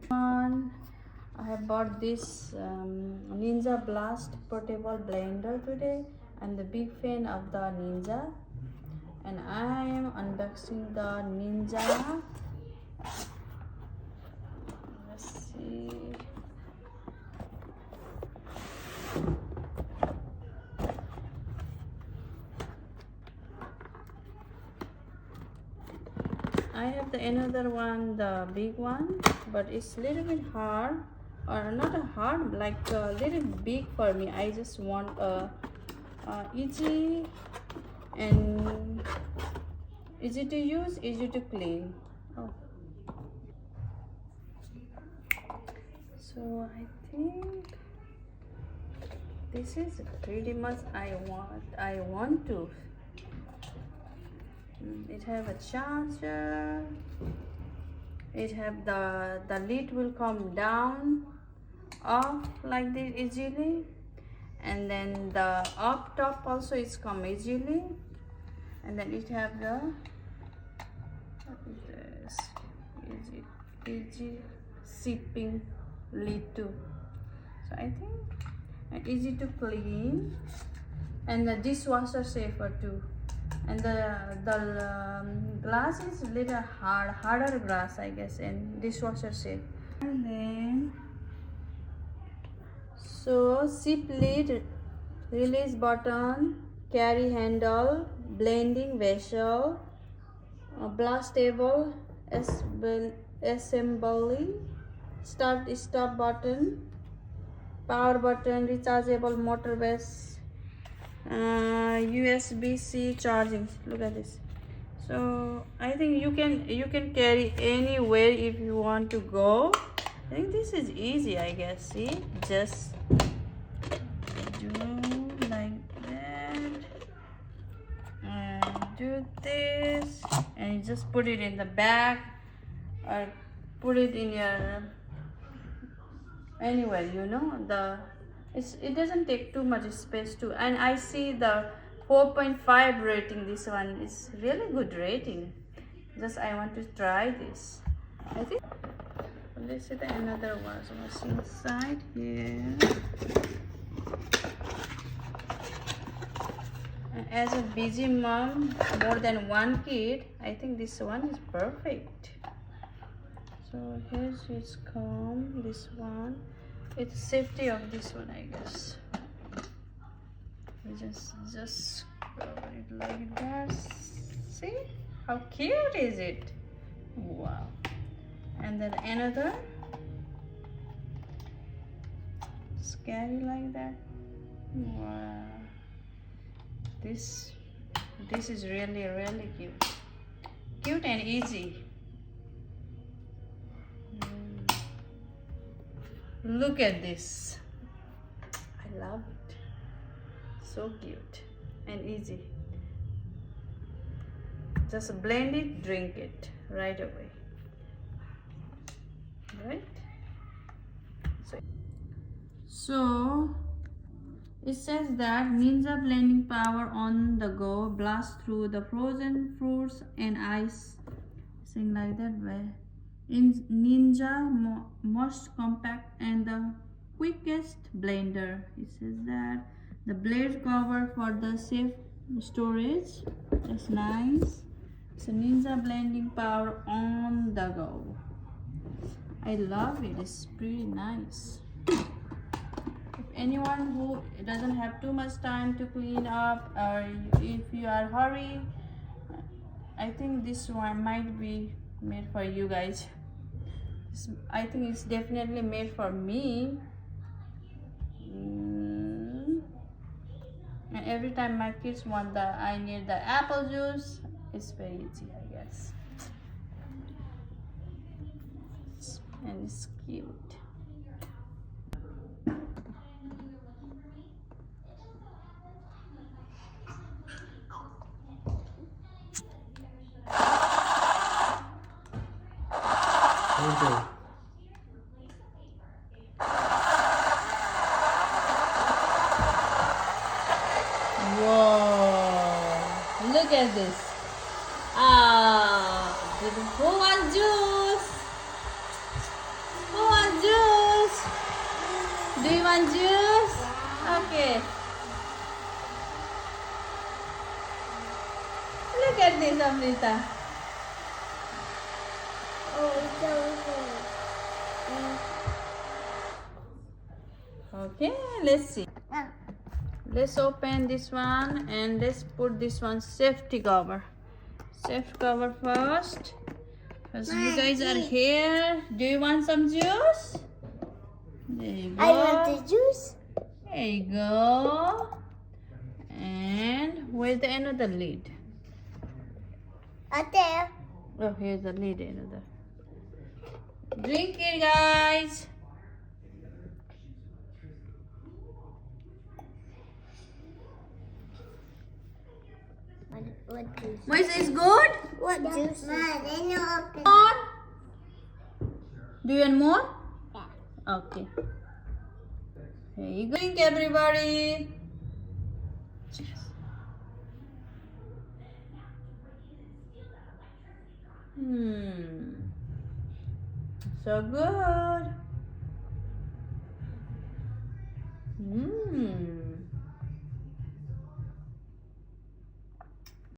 One, I have bought this Ninja Blast portable blender today. I'm the big fan of the Ninja, and I am unboxing the Ninja. Let's see. I have the another one, the big one, but it's a little bit hard, or not a hard, like a little big for me. I just want a easy and easy to use, easy to clean. Oh. So I think this is pretty much I want to. It have a charger. It have the lid will come down off like this easily, and then the up top also is come easily, and then it have the what is this easy sipping lid too. So I think easy to clean, and the dishwasher safer too. And the glass is a little harder glass, I guess, and dishwasher safe. And then so zip lid, release button, carry handle, blending vessel, blastable assembly, stop button, power button, rechargeable motor base, USB-C charging. Look at this. So I think you can carry anywhere if you want to go. I think this is easy, I guess. See, just do like that and do this, and you just put it in the bag or put it in your anywhere, you know. It doesn't take too much space too, and I see the 4.5 rating. This one is really good rating. Just I want to try this. I think let's see the another one. So what's inside here? As a busy mom, more than one kid, I think this one is perfect. So here's its come. This one. It's safety of this one, I guess. We just cover it like that. See how cute is it? Wow. And then another, scary like that. Wow. This is really cute and easy. Look at this. I love it. So cute and easy. Just blend it, drink it right away. Right? So it says that Ninja blending power on the go, blast through the frozen fruits and ice. Something like that way. Ninja most compact and the quickest blender. It says that the blade cover for the safe storage. That's nice. It's a Ninja blending power on the go. I love it. It's pretty nice. If anyone who doesn't have too much time to clean up, or if you are hurry, I think this one might be made for you guys. I think it's definitely made for me. And every time my kids want I need the apple juice, it's very easy, I guess. And it's cute. Okay. Whoa, look at this. Who wants juice? Do you want juice? Okay. Look at this, Amrita. Okay, let's see. Let's open this one and let's put this one safety cover. Safety cover first. Because you guys are here. Do you want some juice? There you go. I want the juice. There you go. And where's the another lid? Out there. Oh, here's the lid, another. Drink it, guys. What juice? Moise is good? What juice? On. Do you want more? Yeah. Okay. Here you go. Drink, everybody. Cheers. So good.